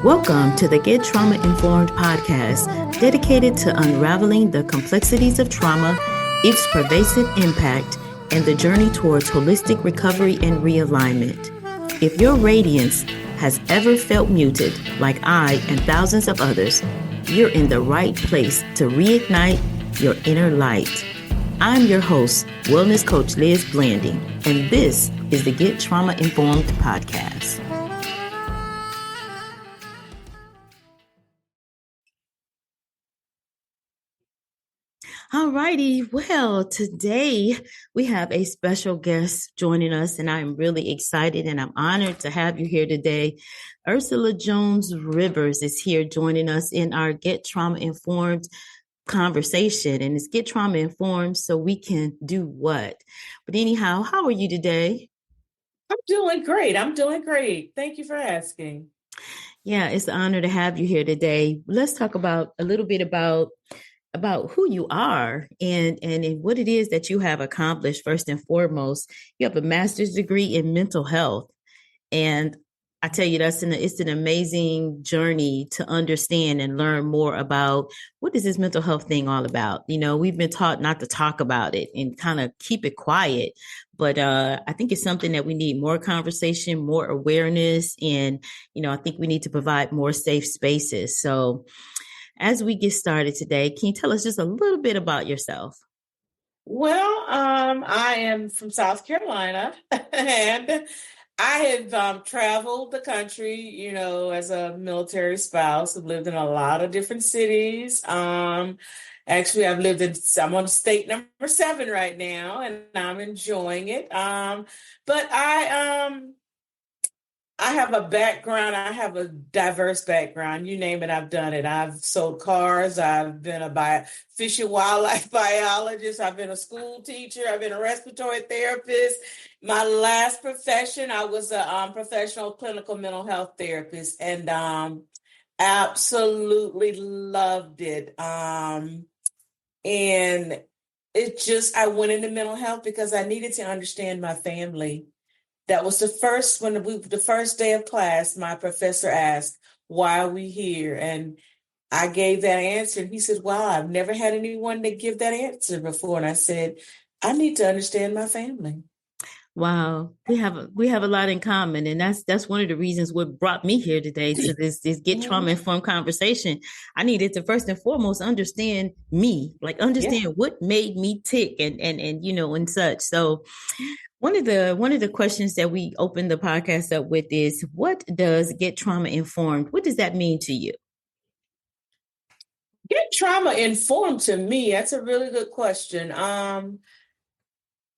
Welcome to the Get Trauma Informed podcast, dedicated to unraveling the complexities of trauma, its pervasive impact, and the journey towards holistic recovery and realignment. If your radiance has ever felt muted, like I and thousands of others, you're in the right place to reignite your inner light. I'm your host, Wellness Coach Liz Blanding, and this is the Get Trauma Informed podcast. All righty. Well, today we have a special guest joining us, and I'm really excited and I'm honored to have you here today. Ursula Jones-Rivers is here joining us in our Get Trauma Informed conversation, and it's Get Trauma Informed so we can do what? But anyhow, how are you today? I'm doing great. Thank you for asking. Yeah, it's an honor to have you here today. Let's talk about a little bit about who you are and what it is that you have accomplished. First and foremost, you have a master's degree in mental health, and I tell you, it's an amazing journey to understand and learn more about what is this mental health thing all about. You know, we've been taught not to talk about it and kind of keep it quiet, but I think it's something that we need more conversation, more awareness, and I think we need to provide more safe spaces. So as we get started today, can you tell us just a little bit about yourself? Well, I am from South Carolina, and I have traveled the country, as a military spouse. I've lived in a lot of different cities. Actually, I'm on state number 7 right now, and I'm enjoying it. But I have a background. I have a diverse background. You name it, I've done it. I've sold cars. I've been a fish and wildlife biologist. I've been a school teacher. I've been a respiratory therapist. My last profession, I was a professional clinical mental health therapist, and absolutely loved it. And I went into mental health because I needed to understand my family. That was the first day of class, my professor asked, "Why are we here?" And I gave that answer. And he said, "Wow, I've never had anyone to give that answer before." And I said, "I need to understand my family." Wow, we have a lot in common, and that's one of the reasons what brought me here today to this Get Trauma Informed conversation. I needed to first and foremost understand me, like understand what made me tick, and and such. So one of the questions that we opened the podcast up with is, what does Get Trauma Informed? What does that mean to you? Get trauma informed, to me, that's a really good question.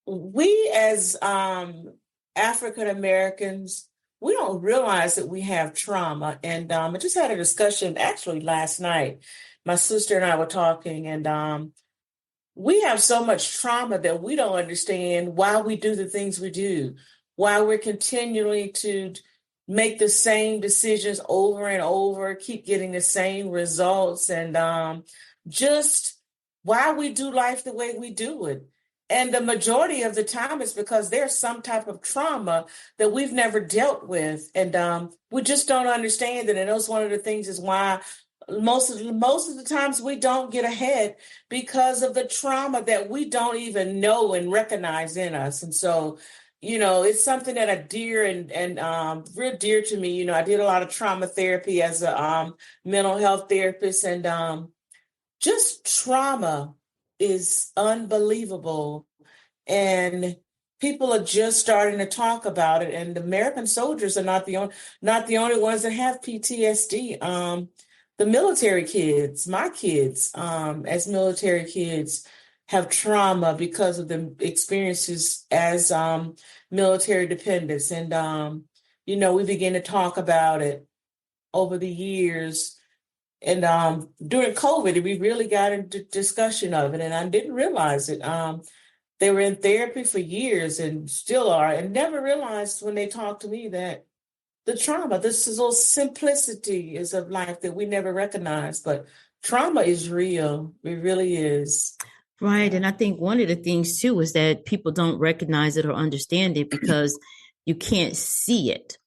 We as African Americans, we don't realize that we have trauma. And I just had a discussion actually last night. My sister and I were talking, and we have so much trauma that we don't understand why we do the things we do, why we're continually to make the same decisions over and over, keep getting the same results, and just why we do life the way we do it. And the majority of the time it's because there's some type of trauma that we've never dealt with, and we just don't understand it. And that's one of the things is why most of the times we don't get ahead, because of the trauma that we don't even know and recognize in us. And so, it's something that are dear and real dear to me. I did a lot of trauma therapy as a mental health therapist, and just trauma is unbelievable. And people are just starting to talk about it. And American soldiers are not the only ones that have PTSD. The military kids, my kids, as military kids, have trauma because of the experiences as military dependents. And we began to talk about it over the years. And during COVID, we really got into discussion of it, and I didn't realize it. They were in therapy for years and still are, and never realized when they talked to me that the trauma, this is all simplicity is of life that we never recognize, but trauma is real. It really is. Right. And I think one of the things too is that people don't recognize it or understand it because you can't see it.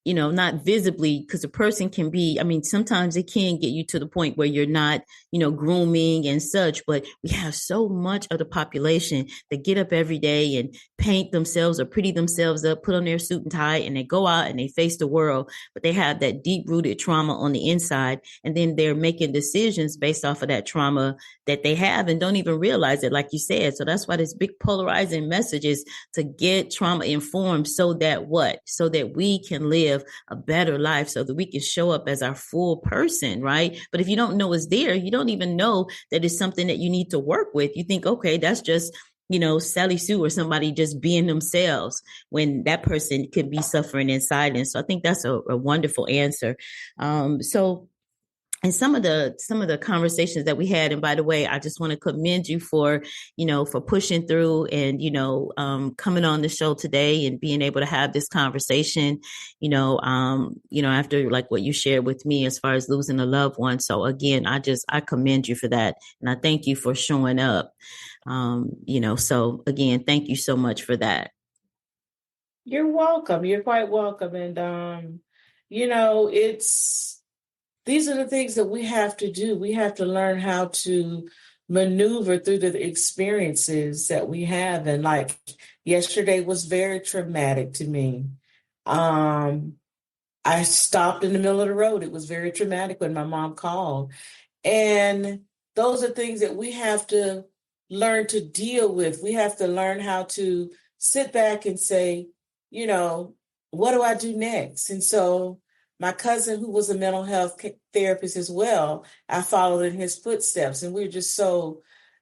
not visibly, because a person can be, I mean, sometimes it can get you to the point where you're not, grooming and such, but we have so much of the population that get up every day and paint themselves or pretty themselves up, put on their suit and tie, and they go out and they face the world, but they have that deep rooted trauma on the inside. And then they're making decisions based off of that trauma that they have and don't even realize it, like you said. So that's why this big polarizing message is to get trauma informed so that so that we can live a better life, so that we can show up as our full person, right? But if you don't know it's there, you don't even know that it's something that you need to work with. You think, okay, that's just Sally Sue or somebody just being themselves, when that person could be suffering in silence. So I think that's a wonderful answer. So and some of the conversations that we had, and by the way, I just want to commend you for for pushing through and coming on the show today and being able to have this conversation, after like what you shared with me as far as losing a loved one. So again, I commend you for that, and I thank you for showing up. So again, thank you so much for that. You're welcome. You're quite welcome. And these are the things that we have to do. We have to learn how to maneuver through the experiences that we have. And like yesterday was very traumatic to me. I stopped in the middle of the road. It was very traumatic when my mom called. And those are things that we have to learn to deal with. We have to learn how to sit back and say, what do I do next? And so my cousin, who was a mental health therapist as well, I followed in his footsteps. And we were just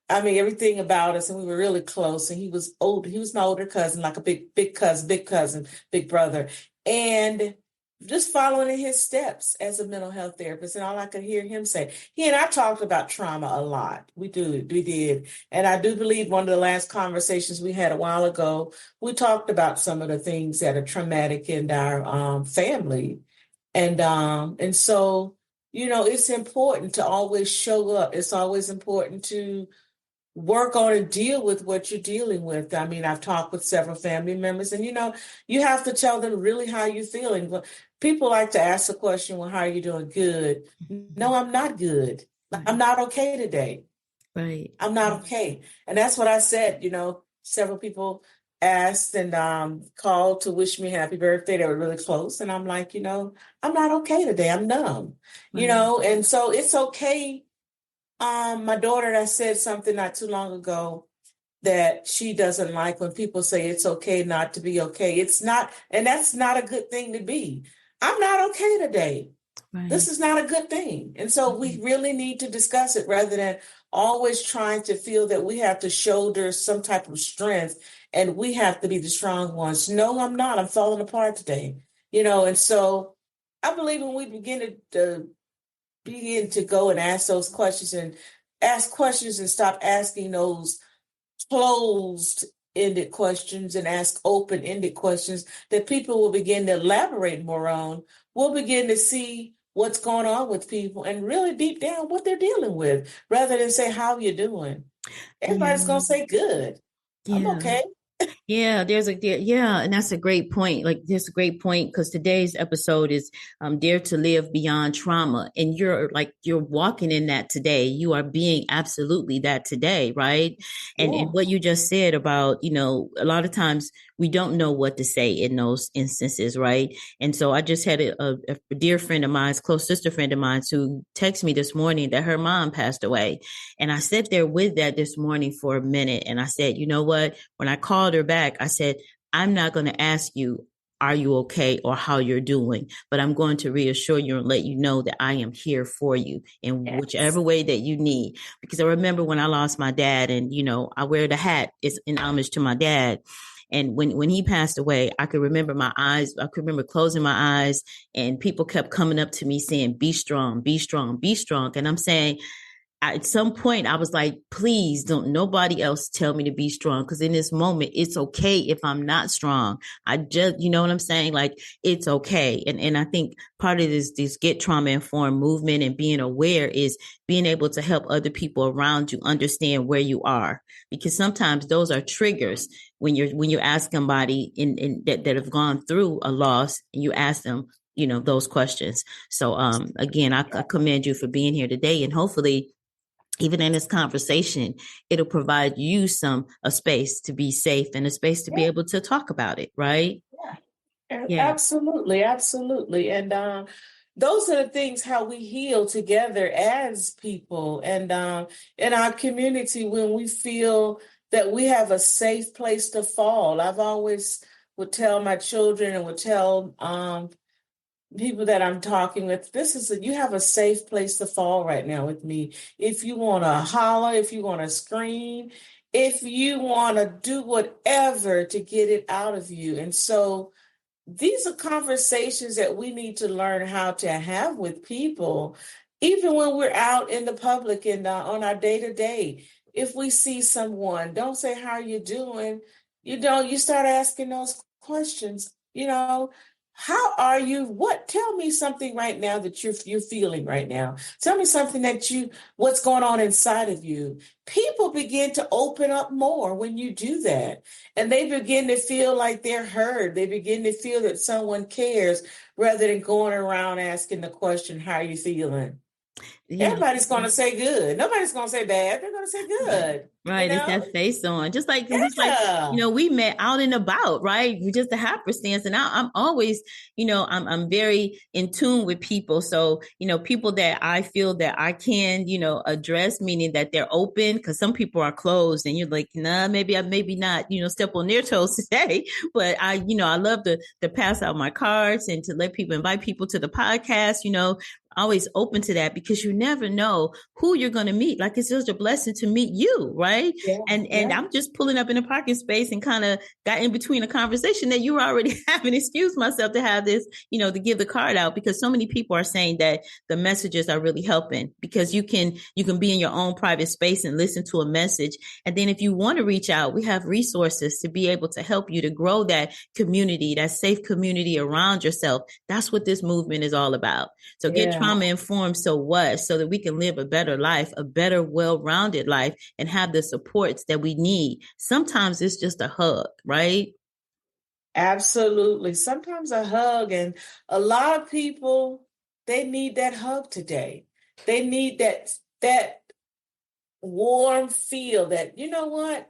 everything about us, and we were really close. And he was old. He was my older cousin, like a big cousin, big brother. And just following in his steps as a mental health therapist. And all I could hear him say, he and I talked about trauma a lot. We did. And I do believe one of the last conversations we had a while ago, we talked about some of the things that are traumatic in our family. And so, it's important to always show up. It's always important to work on and deal with what you're dealing with. I mean, I've talked with several family members, and you have to tell them really how you're feeling. But people like to ask the question, well, how are you doing? Good. No, I'm not good. I'm not okay today. Right. I'm not okay. And that's what I said. Several people asked and called to wish me happy birthday. They were really close. And I'm like, I'm not okay today. I'm numb, Right. And so it's okay. My daughter, I said something not too long ago that she doesn't like when people say it's okay not to be okay. It's not, and that's not a good thing to be. I'm not okay today. Right. This is not a good thing. And so we really need to discuss it rather than always trying to feel that we have to shoulder some type of strength and we have to be the strong ones. No, I'm not. I'm falling apart today. And so I believe when we begin to go and ask those questions and stop asking those closed-ended questions and ask open-ended questions that people will begin to elaborate more on. We'll begin to see what's going on with people and really deep down what they're dealing with, rather than say, how are you doing? Everybody's going to say good. I'm okay. Yeah, and that's a great point. Like, there's a great point, because today's episode is Dare to Live Beyond Trauma. And you're walking in that today. You are being absolutely that today, right? And what you just said about, a lot of times we don't know what to say in those instances, right? And so I just had a dear friend of mine, close sister friend of mine, who texted me this morning that her mom passed away. And I sat there with that this morning for a minute. And I said, you know what? When I called her back, I said, I'm not going to ask you, are you okay, or how you're doing, but I'm going to reassure you and let you know that I am here for you in whichever way that you need. Because I remember when I lost my dad, and, I wear the hat, it's in homage to my dad. And when he passed away, I could remember my eyes. I could remember closing my eyes, and people kept coming up to me saying, be strong, be strong, be strong. And I'm saying, at some point I was like, please don't nobody else tell me to be strong. Cause in this moment, it's okay if I'm not strong. I just, you know what I'm saying? Like, it's okay. And I think part of this get trauma informed movement and being aware is being able to help other people around you understand where you are. Because sometimes those are triggers when you ask somebody in that have gone through a loss and you ask them, those questions. So again, I commend you for being here today, and hopefully even in this conversation, it'll provide you a space to be safe and a space to be able to talk about it, right? Yeah. Absolutely, absolutely. And those are the things how we heal together as people and in our community when we feel that we have a safe place to fall. I've always would tell my children and would tell people that I'm talking with, you have a safe place to fall right now with me. If you want to holler, if you want to scream, if you want to do whatever to get it out of you. And so these are conversations that we need to learn how to have with people, even when we're out in the public and on our day to day. If we see someone, don't say, how are you doing? You start asking those questions, how are you? Tell me something right now that you're feeling right now. Tell me something what's going on inside of you. People begin to open up more when you do that. And they begin to feel like they're heard. They begin to feel that someone cares rather than going around asking the question, how are you feeling? Everybody's going to say good. Nobody's going to say bad. They're going to say good. Right. It's that face on. Just like, Yeah. we met out and about, right? We just a happenstance. And I'm always, I'm very in tune with people. So, people that I feel that I can, address, meaning that they're open, because some people are closed and you're like, nah, maybe not, step on their toes today. But I love to pass out my cards and to invite people to the podcast, always open to that, because you never know who you're going to meet. Like, it's just a blessing to meet you, right? Yeah, and I'm just pulling up in a parking space and kind of got in between a conversation that you were already having. Excuse myself to have this, to give the card out, because so many people are saying that the messages are really helping, because you can be in your own private space and listen to a message. And then if you want to reach out, we have resources to be able to help you to grow that community, that safe community around yourself. That's what this movement is all about. So get trauma informed. So what? So that we can live a better life, a better, well-rounded life, and have the supports that we need. Sometimes it's just a hug, right? Absolutely. Sometimes a hug, and a lot of people, they need that hug today. They need that warm feel that, you know what?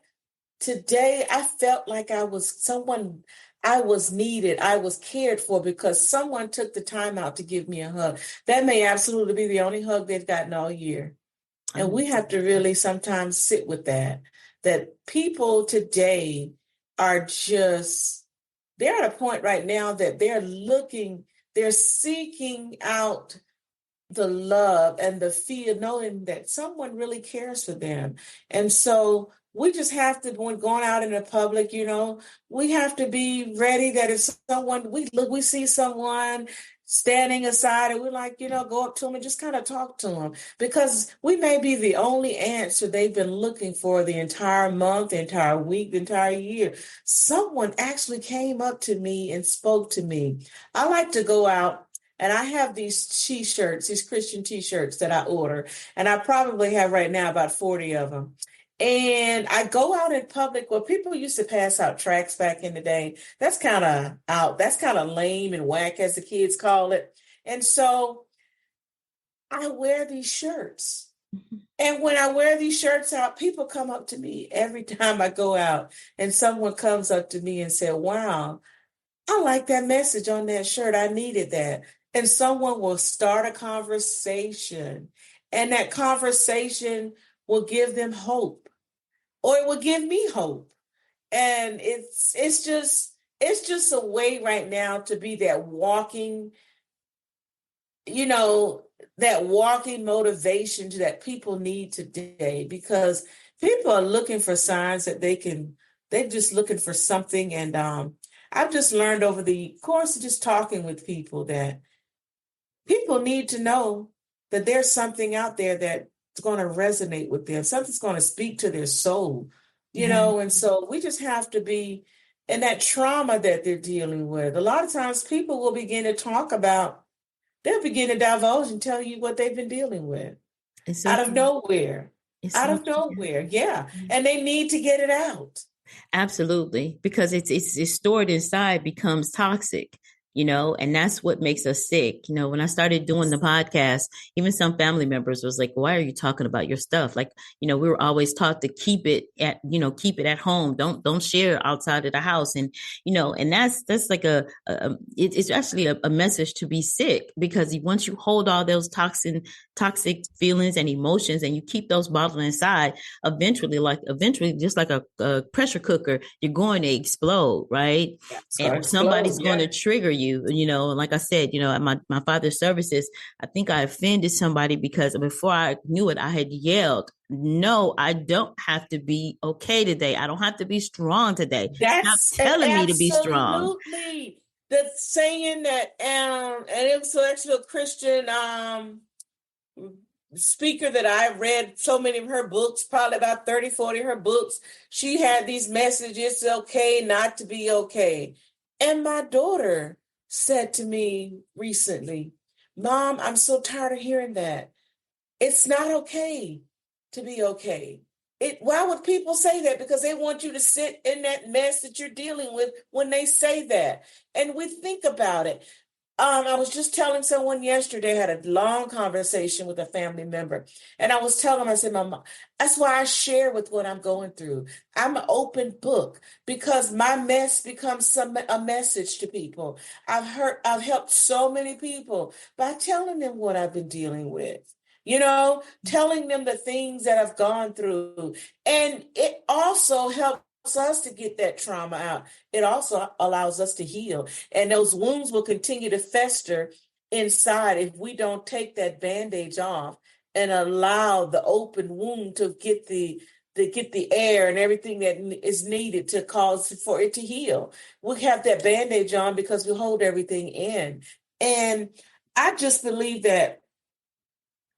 Today I felt like I was needed, I was cared for because someone took the time out to give me a hug. That may absolutely be the only hug they've gotten all year. And we have to really sometimes sit with that people today are they're at a point right now that they're seeking out the love and the feel, knowing that someone really cares for them. And so we just have to, when going out in the public, we have to be ready that if someone, we see someone standing aside and we're like, go up to them and just kind of talk to them, because we may be the only answer they've been looking for the entire month, the entire week, the entire year. Someone actually came up to me and spoke to me. I like to go out, and I have these T-shirts, these Christian T-shirts that I order, and I probably have right now about 40 of them. And I go out in public. Well, people used to pass out tracts back in the day. That's kind of out. That's kind of lame and whack, as the kids call it. And so I wear these shirts. And when I wear these shirts out, people come up to me every time I go out. And someone comes up to me and said, wow, I like that message on that shirt. I needed that. And someone will start a conversation, and that conversation will give them hope, or it will give me hope. And it's just a way right now to be that walking, that walking motivation that people need today, because people are looking for signs that they're just looking for something. And I've just learned over the course of just talking with people that people need to know that there's something out there that going to resonate with them. Something's going to speak to their soul, Yeah. and so we just have to be in that trauma that they're dealing with. A lot of times people will begin to talk about, they'll begin to divulge and tell you what they've been dealing with It's so out of true. nowhere, It's out so of true. nowhere. Yeah. Yeah. And they need to get it out. Absolutely, because it's stored inside, becomes toxic, and that's what makes us sick. When I started doing the podcast, even some family members was like, "Why are you talking about your stuff?" Like, we were always taught to keep it at home. Don't share outside of the house, and that's like it's actually a message to be sick, because once you hold all those toxic feelings and emotions and you keep those bottled inside, eventually just like a pressure cooker, you're going to explode, right? Yeah, it's going to And explode. somebody's going Yeah. to trigger you, like I said, at my father's services, I think I offended somebody because before I knew it, I had yelled, "No, I don't have to be okay today. I don't have to be strong today. Stop That's telling me to be strong." absolutely the saying that, and it was actually a Christian speaker that I read so many of her books, probably about 30, 40 of her books. She had these messages, it's okay not to be okay. And my daughter said to me recently, "Mom, I'm so tired of hearing that. It's not okay to be okay." Why would people say that? Because they want you to sit in that mess that you're dealing with when they say that. And we think about it. I was just telling someone yesterday, I had a long conversation with a family member, and I was telling them, I said, "Mama, that's why I share with what I'm going through. I'm an open book because my mess becomes a message to people. I've helped so many people by telling them what I've been dealing with, telling them the things that I've gone through. And it also helps us to get that trauma out. It also allows us to heal. And those wounds will continue to fester inside if we don't take that bandage off and allow the open wound to get the air and everything that is needed to cause for it to heal. We have that bandage on because we hold everything in. And I just believe that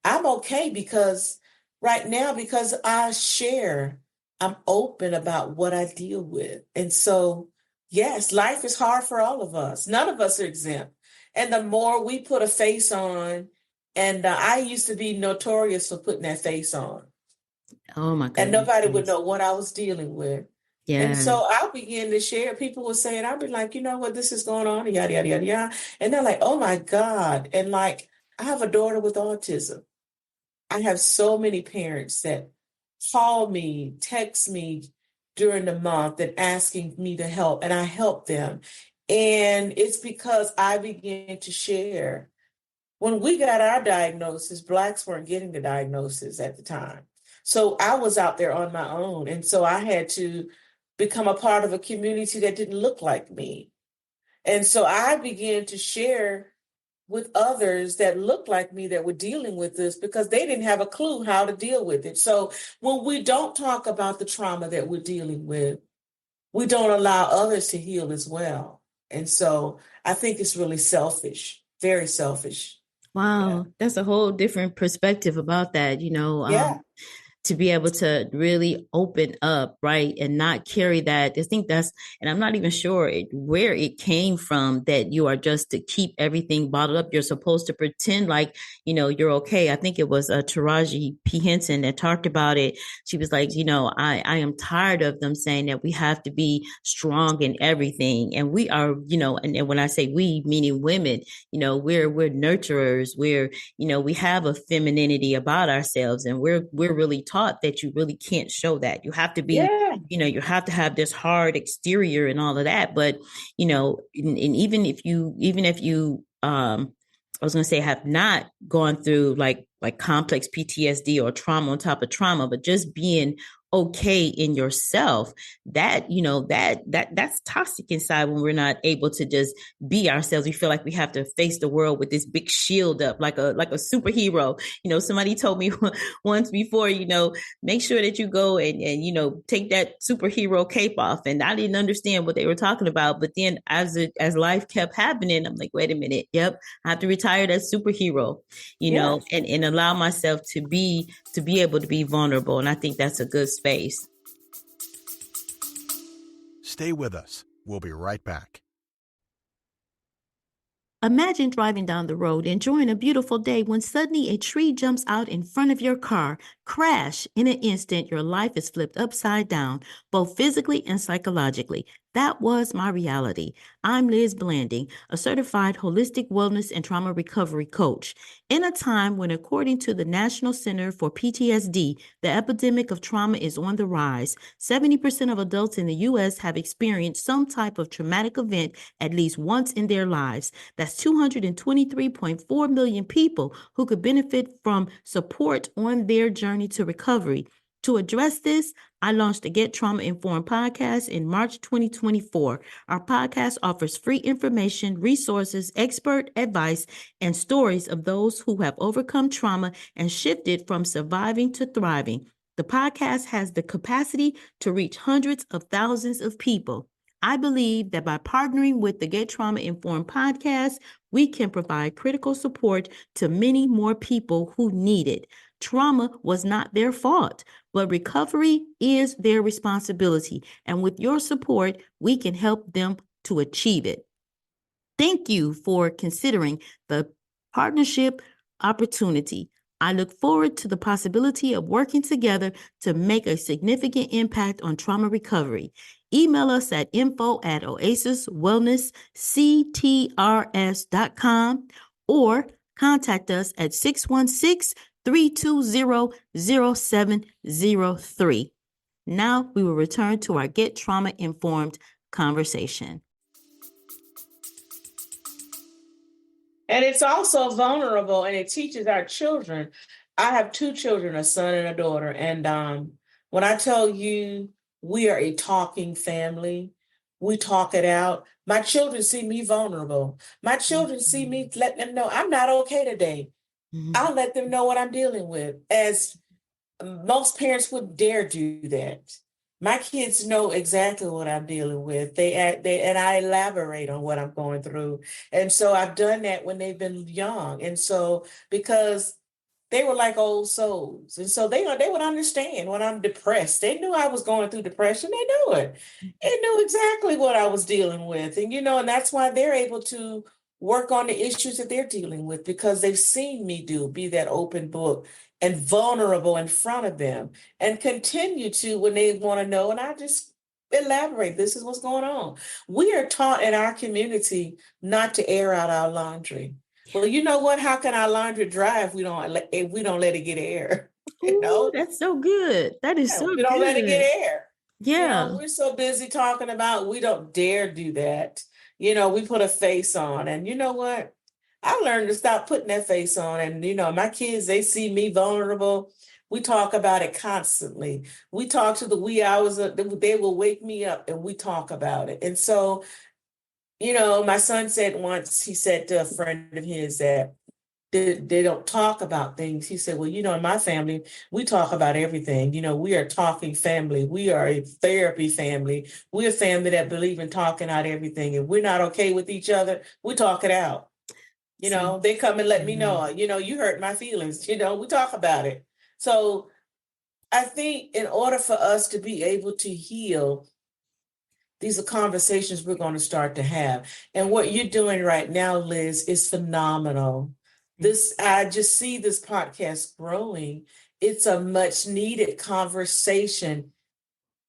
I'm okay because right now, because I'm open about what I deal with. And so, yes, life is hard for all of us. None of us are exempt. And the more we put a face on, and I used to be notorious for putting that face on, Oh my and goodness, nobody would yes. know what I was dealing with. And so Yes. I began to share. People would say it. I'd be like, "You know what, this is going on, yada, yada, yada, yada." And they're like, "Oh my God." And like, I have a daughter with autism. I have so many parents that call me, text me during the month and asking me to help, and I help them. And it's because I began to share. When we got our diagnosis, Blacks weren't getting the diagnosis at the time. So I was out there on my own. And so I had to become a part of a community that didn't look like me. And so I began to share with others that looked like me that were dealing with this because they didn't have a clue how to deal with it. So when we don't talk about the trauma that we're dealing with, we don't allow others to heal as well. And so I think it's really selfish, very selfish. Yeah. Wow, that's a whole different perspective about that, Yeah. to be able to really open up, right, and not carry that. I think and I'm not even sure where it came from, that you are just to keep everything bottled up. You're supposed to pretend like, you're okay. I think it was Taraji P. Henson that talked about it. She was like, I am tired of them saying that we have to be strong in everything. And we are, and when I say we, meaning women, we're nurturers. We have a femininity about ourselves, and we're really taught that you really can't show that. You have to be, Yeah. you have to have this hard exterior and all of that. But, and even if you, I was going to say, have not gone through like complex PTSD or trauma on top of trauma, but just being okay in yourself, that, you know, that's toxic inside when we're not able to just be ourselves. We feel like we have to face the world with this big shield up, like a superhero. You know, somebody told me once before, you know, make sure that you go and you know, take that superhero cape off. And I didn't understand what they were talking about. But then as life kept happening, I'm like, wait a minute, yep, I have to retire that superhero, you know, and allow myself to be able to be vulnerable. And I think that's a good space. Stay with us. We'll be right back. Imagine driving down the road, enjoying a beautiful day, when suddenly a tree jumps out in front of your car. Crash! In an instant, your life is flipped upside down, both physically and psychologically. That was my reality. I'm Liz Blanding, a certified holistic wellness and trauma recovery coach. In a time when, according to the National Center for PTSD, the epidemic of trauma is on the rise, 70% of adults in the U.S. have experienced some type of traumatic event at least once in their lives. That's 223.4 million people who could benefit from support on their journey to recovery. To address this, I launched the Get Trauma Informed podcast in March 2024. Our podcast offers free information, resources, expert advice, and stories of those who have overcome trauma and shifted from surviving to thriving. The podcast has the capacity to reach hundreds of thousands of people. I believe that by partnering with the Get Trauma Informed podcast, we can provide critical support to many more people who need it. Trauma was not their fault, but recovery is their responsibility. And with your support, we can help them to achieve it. Thank you for considering the partnership opportunity. I look forward to the possibility of working together to make a significant impact on trauma recovery. Email us at info@oasiswellnessctrs.com or contact us at 616-320-0703. Now we will return to our Get Trauma Informed conversation. And it's also vulnerable, and it teaches our children. I have two children, a son and a daughter. And when I tell you we are a talking family, we talk it out. My children see me vulnerable. My children see me letting them know I'm not okay today. Mm-hmm. I'll let them know what I'm dealing with, as most parents wouldn't dare do that. My kids know exactly what I'm dealing with. And I elaborate on what I'm going through. And so I've done that when they've been young. And so because they were like old souls. And so they would understand when I'm depressed. They knew I was going through depression. They knew it. They knew exactly what I was dealing with. And, you know, and that's why they're able to work on the issues that they're dealing with, because they've seen me be that open book and vulnerable in front of them, and continue to when they want to know. And I just elaborate, this is what's going on. We are taught in our community not to air out our laundry. Well, you know what? How can our laundry dry if we don't let it get air? You know, ooh, that's so good. That is so good. We don't let it get air. Yeah. You know, we're so busy talking about we don't dare do that. You know, we put a face on, and you know what? I learned to stop putting that face on. And, you know, my kids, they see me vulnerable. We talk about it constantly. We talk to the wee hours. They will wake me up and we talk about it. And so, you know, my son said once, he said to a friend of his that they don't talk about things. He said, well, you know, in my family, we talk about everything. You know, we are a talking family. We are a therapy family. We're a family that believe in talking out everything. If we're not okay with each other, we talk it out. You know, they come and let me know, you know, you hurt my feelings. You know, we talk about it. So I think in order for us to be able to heal, these are conversations we're going to start to have. And what you're doing right now, Liz, is phenomenal. I just see this podcast growing. It's a much needed conversation.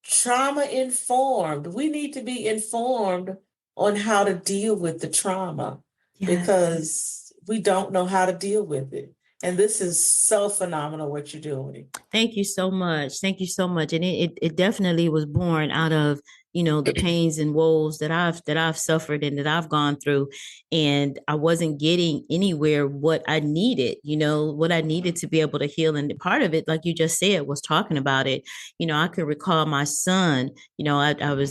Trauma informed. We need to be informed on how to deal with the trauma. Yes. Because we don't know how to deal with it. And this is so phenomenal what you're doing. Thank you so much. Thank you so much. And it definitely was born out of the pains and woes that I've suffered and that I've gone through. And I wasn't getting anywhere what I needed, what I needed to be able to heal. And part of it, like you just said, was talking about it. I could recall my son, I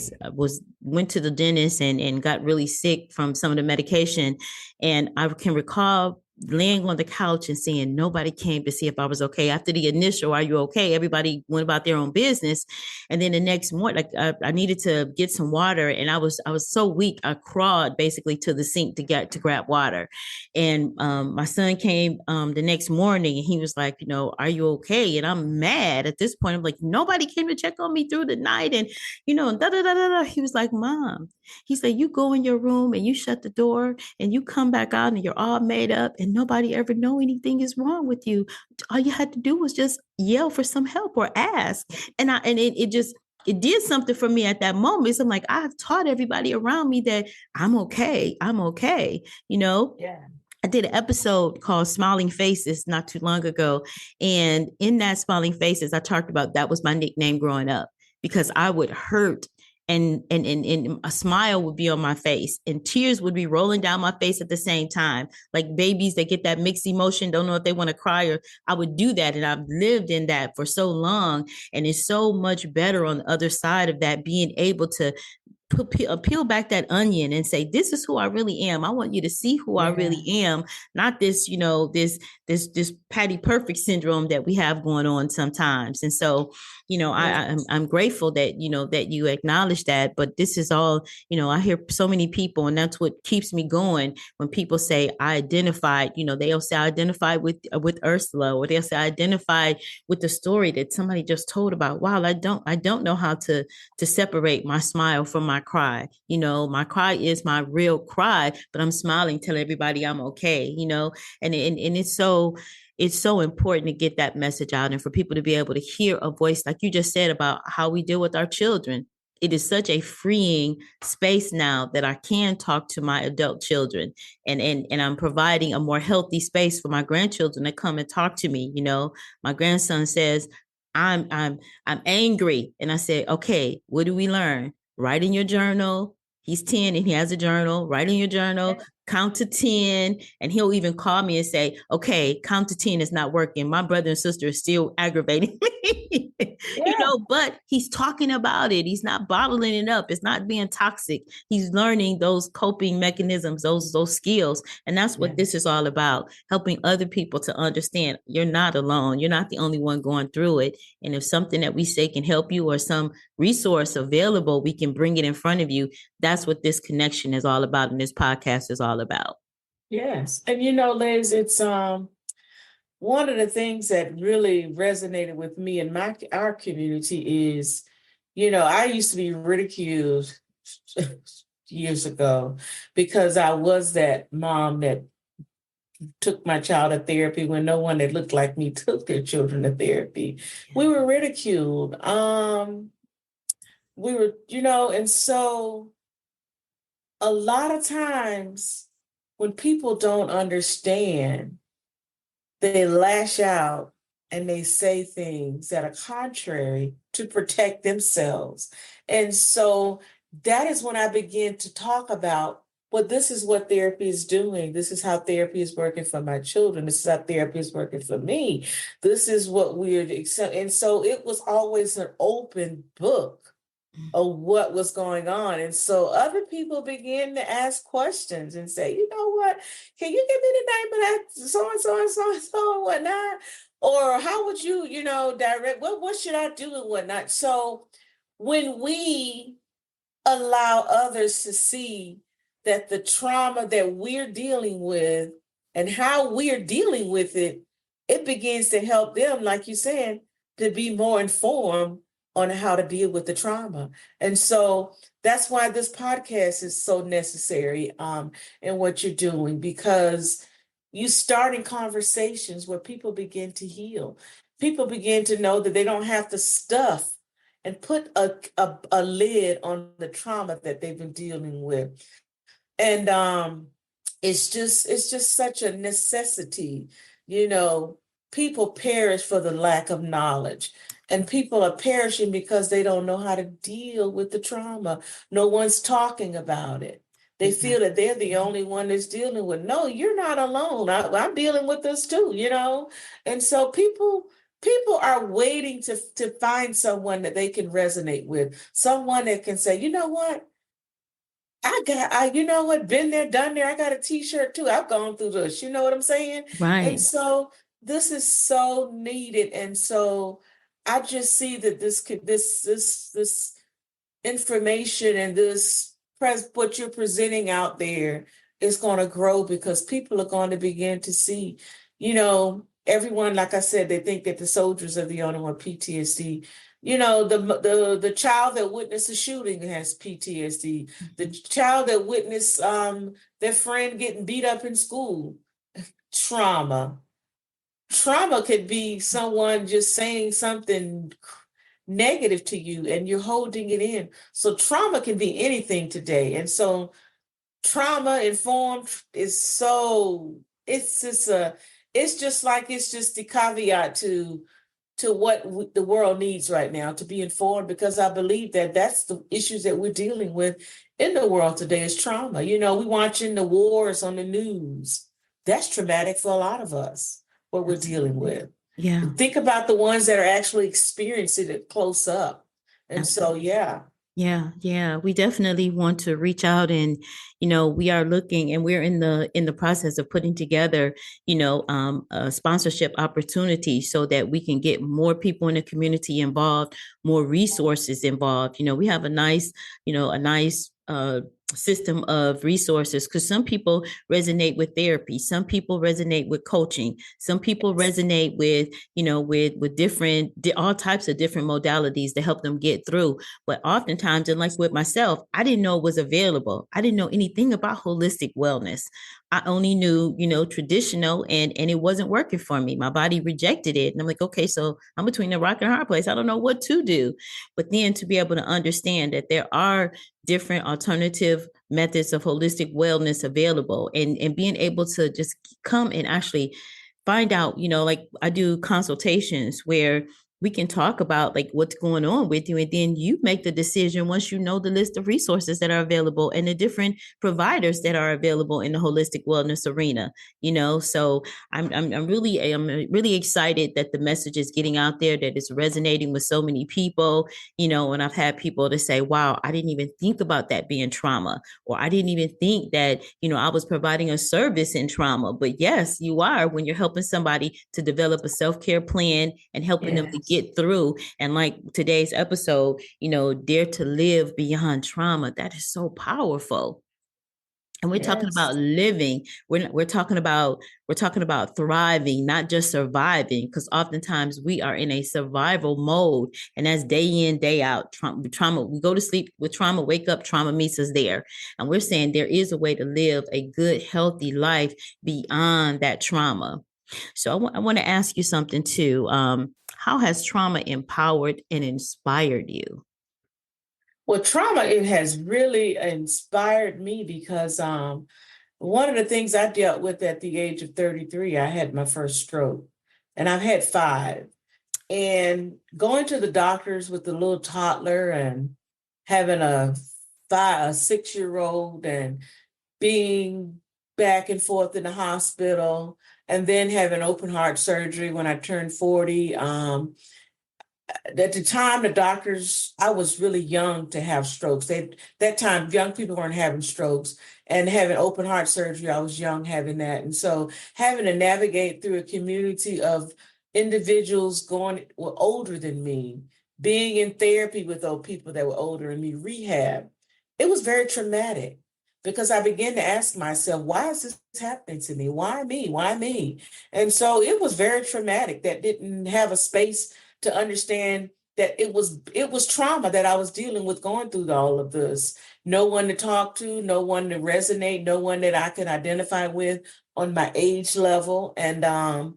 went to the dentist and got really sick from some of the medication. And I can recall laying on the couch and saying nobody came to see if I was okay. After the initial, are you okay? Everybody went about their own business. And then the next morning, like I needed to get some water, and I was so weak. I crawled basically to the sink to grab water. And my son came the next morning, and he was like, are you okay? And I'm mad at this point. I'm like, nobody came to check on me through the night, and da da da da da. He was like, Mom, he said, you go in your room and you shut the door and you come back out and you're all made up and nobody ever know anything is wrong with you. All you had to do was just yell for some help or ask. And it did something for me at that moment. So I'm like, I've taught everybody around me that I'm okay. I'm okay. Yeah. I did an episode called Smiling Faces not too long ago. And in that Smiling Faces, I talked about that was my nickname growing up because I would hurt and a smile would be on my face and tears would be rolling down my face at the same time. Like babies that get that mixed emotion, don't know if they want to cry, or I would do that. And I've lived in that for so long. And it's so much better on the other side of that, being able to peel back that onion and say, this is who I really am. I want you to see who I really am, not this, this Patty Perfect syndrome that we have going on sometimes. And so, I'm grateful that, that you acknowledge that, but this is all, I hear so many people, and that's what keeps me going. When people say I identified, they'll say I identified with Ursula, or they'll say I identified with the story that somebody just told about. Wow, I don't know how to separate my smile from my cry. My cry is my real cry, but I'm smiling, tell everybody I'm okay, and it's so important to get that message out and for people to be able to hear a voice, like you just said, about how we deal with our children. It is such a freeing space now that I can talk to my adult children, and I'm providing a more healthy space for my grandchildren to come and talk to me. My grandson says, I'm angry. And I said, okay, what do we learn? Write in your journal. He's 10 and he has a journal. Write in your journal, count to 10. And he'll even call me and say, okay, count to 10 is not working. My brother and sister is still aggravating me. But he's talking about it. He's not bottling it up. It's not being toxic. He's learning those coping mechanisms, those skills. And that's what this is all about, helping other people to understand you're not alone. You're not the only one going through it. And if something that we say can help you, or some resource available, we can bring it in front of you. That's what this connection is all about, and this podcast is all about. Yes. And Liz, it's one of the things that really resonated with me and our community is, I used to be ridiculed years ago because I was that mom that took my child to therapy when no one that looked like me took their children to therapy. We were ridiculed. We were, and so a lot of times when people don't understand, they lash out and they say things that are contrary to protect themselves. And so that is when I begin to talk about, well, this is what therapy is doing. This is how therapy is working for my children. This is how therapy is working for me. This is what we're accepting. And so it was always an open book of what was going on. And so other people began to ask questions and say, you know what, can you give me the name of that so-and-so and so-and-so and whatnot? Or how would you, direct, what should I do and whatnot? So when we allow others to see that the trauma that we're dealing with and how we're dealing with it, it begins to help them, like you said, to be more informed on how to deal with the trauma. And so that's why this podcast is so necessary in what you're doing, because you starting conversations where people begin to heal. People begin to know that they don't have to stuff and put a lid on the trauma that they've been dealing with. And it's just such a necessity. People perish for the lack of knowledge. And people are perishing because they don't know how to deal with the trauma. No one's talking about it. They feel that they're the only one that's dealing with. No, you're not alone. I'm dealing with this too, you know? And so people are waiting to find someone that they can resonate with, someone that can say, you know what? You know what, been there, done there. I got a t-shirt too. I've gone through this, you know what I'm saying? And Right. so this is so needed. And so I just see that this information and what you're presenting out there is going to grow because people are going to begin to see, you know, everyone, like I said, they think that the soldiers are the only one PTSD. You know, the child that witnessed a shooting has PTSD. The child that witnessed their friend getting beat up in school, trauma. Trauma could be someone just saying something negative to you and you're holding it in. So trauma can be anything today. And so trauma informed is it's just the caveat to what the world needs right now, to be informed, because I believe that that's the issues that we're dealing with in the world today is trauma. You know, we're watching the wars on the news. That's traumatic for a lot of us, what we're dealing with. Yeah. Think about the ones that are actually experiencing it close up. And Absolutely. so, yeah. Yeah. We definitely want to reach out and, we are looking and we're in the process of putting together, a sponsorship opportunity so that we can get more people in the community involved, more resources involved. We have a nice system of resources because some people resonate with therapy, some people resonate with coaching, some people resonate with with different all types of different modalities to help them get through. But oftentimes, and like with myself, I didn't know it was available. I didn't know anything about holistic wellness. I only knew, traditional, and it wasn't working for me. My body rejected it. And I'm like, okay, so I'm between a rock and a hard place. I don't know what to do. But then to be able to understand that there are different alternative methods of holistic wellness available, and being able to just come and actually find out, like I do consultations where we can talk about like what's going on with you, and then you make the decision once you know the list of resources that are available and the different providers that are available in the holistic wellness arena. So I'm really excited that the message is getting out there, that it's resonating with so many people. And I've had people to say, wow, I didn't even think about that being trauma, or I didn't even think that I was providing a service in trauma. But yes, you are, when you're helping somebody to develop a self-care plan and helping them to get through. And like today's episode, dare to live beyond trauma. That is so powerful. And we're talking about living. We're talking about thriving, not just surviving, because oftentimes we are in a survival mode, and that's day in, day out. Trauma, we go to sleep with trauma, wake up, trauma meets us there. And we're saying there is a way to live a good, healthy life beyond that trauma. So I want to ask you something too. How has trauma empowered and inspired you? Well, trauma, it has really inspired me because one of the things I dealt with at the age of 33, I had my first stroke, and I've had 5. And going to the doctors with the little toddler and having a 6-year-old and being back and forth in the hospital, and then having open heart surgery when I turned 40. At the time, the doctors, I was really young to have strokes. That time, young people weren't having strokes, and having open heart surgery, I was young having that. And so having to navigate through a community of individuals were older than me, being in therapy with those people that were older than me, rehab, it was very traumatic because I began to ask myself, why is this happening to me? Why me? Why me? And so it was very traumatic. That didn't have a space to understand that it was trauma that I was dealing with, going through all of this. No one to talk to, no one to resonate, no one that I could identify with on my age level. And and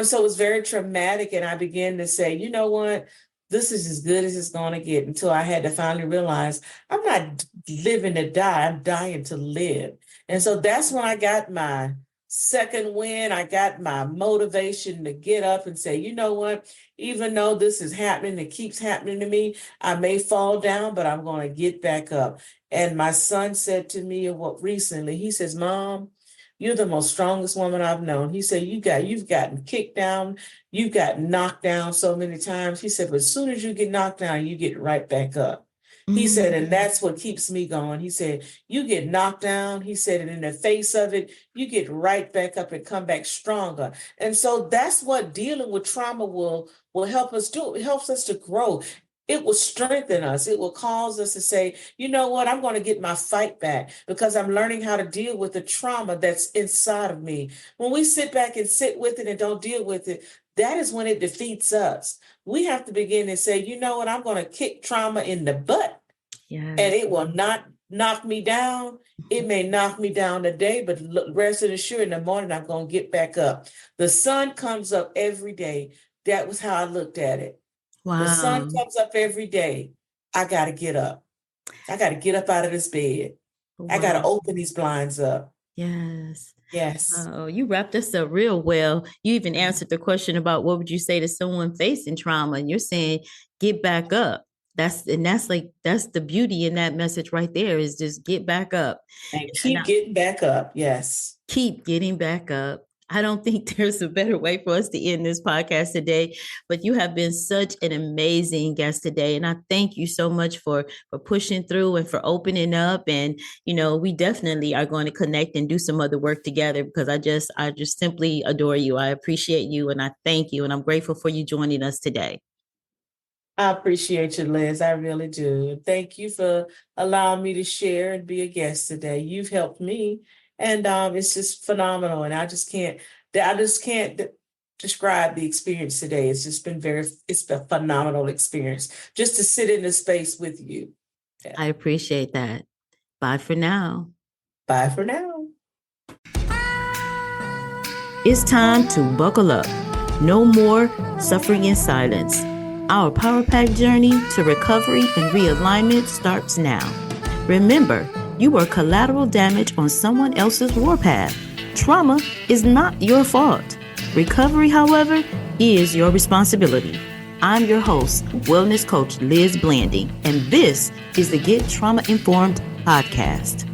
so it was very traumatic. And I began to say, you know what? This is as good as it's going to get, until I had to finally realize I'm not living to die. I'm dying to live. And so that's when I got my second wind. I got my motivation to get up and say, you know what, even though this is happening, it keeps happening to me, I may fall down, but I'm going to get back up. And my son said to me recently, he says, Mom, you're the most strongest woman I've known. He said, you've gotten kicked down, you've gotten knocked down so many times. He said, but as soon as you get knocked down, you get right back up. He said, and that's what keeps me going. He said, you get knocked down. He said, and in the face of it, you get right back up and come back stronger. And so that's what dealing with trauma will help us do. It helps us to grow. It will strengthen us. It will cause us to say, you know what, I'm going to get my fight back because I'm learning how to deal with the trauma that's inside of me. When we sit back and sit with it and don't deal with it, that is when it defeats us. We have to begin and say, you know what, I'm going to kick trauma in the butt. Yes. And it will not knock me down. It may knock me down today, but rest assured in the morning, I'm going to get back up. The sun comes up every day. That was how I looked at it. Wow. The sun comes up every day. I got to get up. I got to get up out of this bed. Wow. I got to open these blinds up. Yes. Yes. Oh, you wrapped us up real well. You even answered the question about what would you say to someone facing trauma, and you're saying get back up. That's the beauty in that message right there, is just get back up and keep getting back up. Yes. Keep getting back up. I don't think there's a better way for us to end this podcast today, but you have been such an amazing guest today. And I thank you so much for pushing through and for opening up. And, we definitely are going to connect and do some other work together, because I just simply adore you. I appreciate you, and I thank you. And I'm grateful for you joining us today. I appreciate you, Liz. I really do. Thank you for allowing me to share and be a guest today. You've helped me. And it's just phenomenal. And I just can't describe the experience today. It's just been it's a phenomenal experience just to sit in this space with you. Yeah. I appreciate that. Bye for now. Bye for now. It's time to buckle up. No more suffering in silence. Our Power Pack journey to recovery and realignment starts now. Remember, you were collateral damage on someone else's warpath. Trauma is not your fault. Recovery, however, is your responsibility. I'm your host, Wellness Coach Liz Blanding, and this is the Get Trauma Informed podcast.